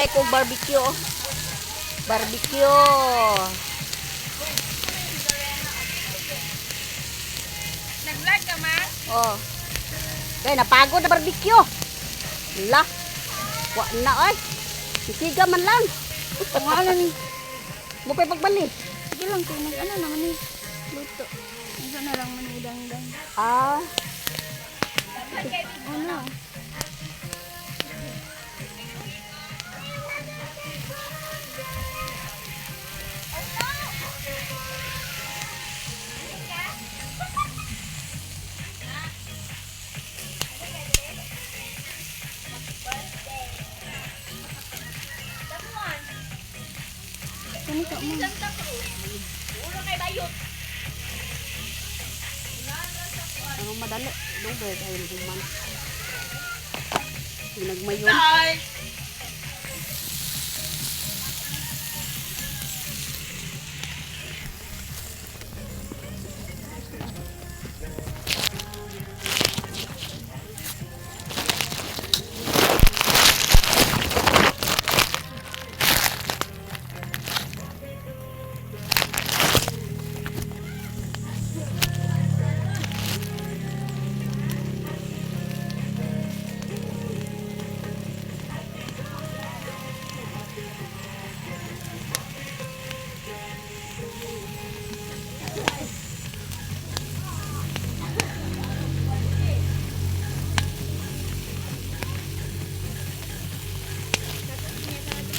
Nagtry ko barbecue. Barbecue. Nag-vlog ka, ma? Oh. Kaya napagod na barbecue. Lah. Wa na ay. Sisiga man lang. Kung ano ni? Mo pa pagbali. Sige lang, kung ano naman ni. Luto. Isa na lang man idang-dang. Ah. Ano? Kani ka mo? Ang madali. Lugar dahil duman. Nagmayon.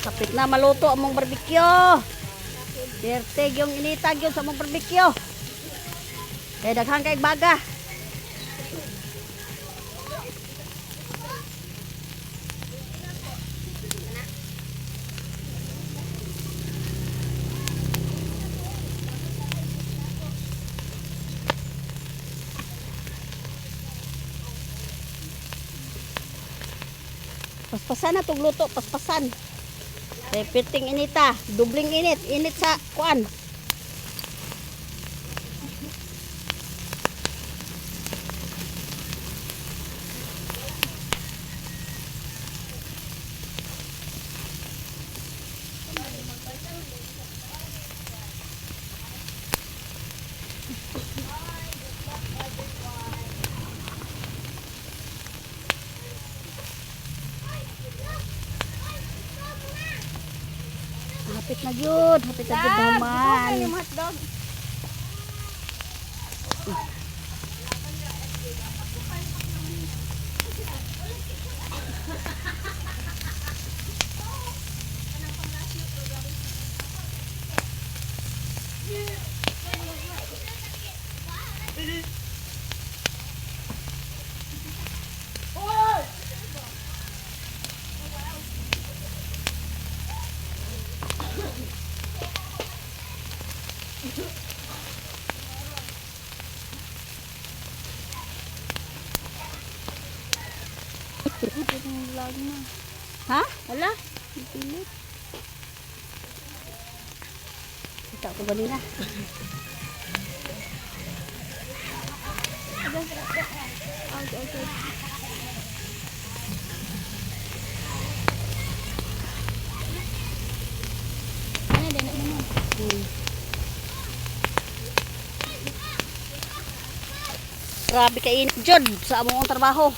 Kapit na maluto among barbecue. Dirtig yung initag yun sa among barbecue. Kaya daghang kay baga. Paspasan na itong luto, paspasan. Repeating inita, dubling init, init sa kuan. Hapit na yun. Hapit na yun naman. Yung hotdog. Vlog na. Ha? Wala? Pilit. Kita ko ba nila? Okay. Ano din naman? Grabe ka init dyan sa among trabaho.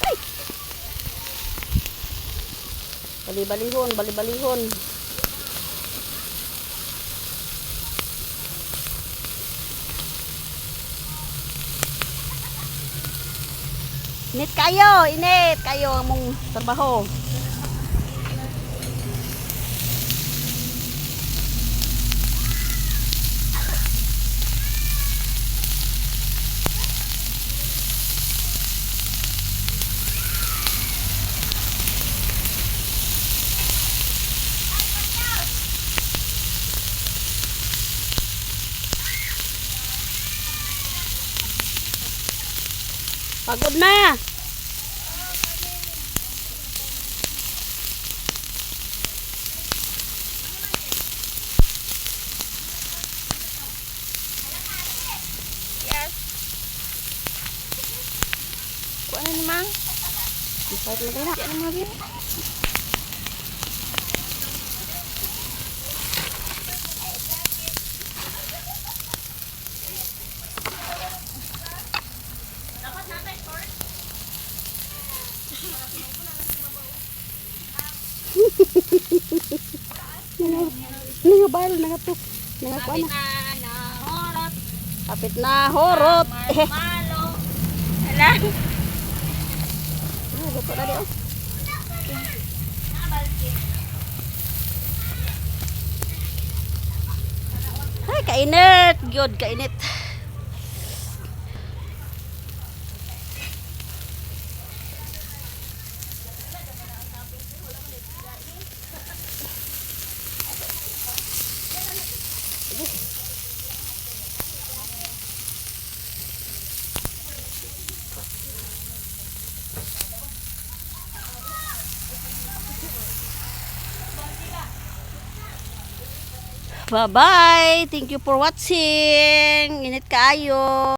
Ay! Bali-balihon, bali-balihon. Init kayo among trabaho. Pagod na. Kuha na ni Mang. Kahit mo na. Ano mga biya? Nangabal, nangatok. Nangakuan na. Kapit na horot. Hala. Luto na di oh. Ay, kainit. Good, kainit. Bye-bye. Thank you for watching. Init kaayo.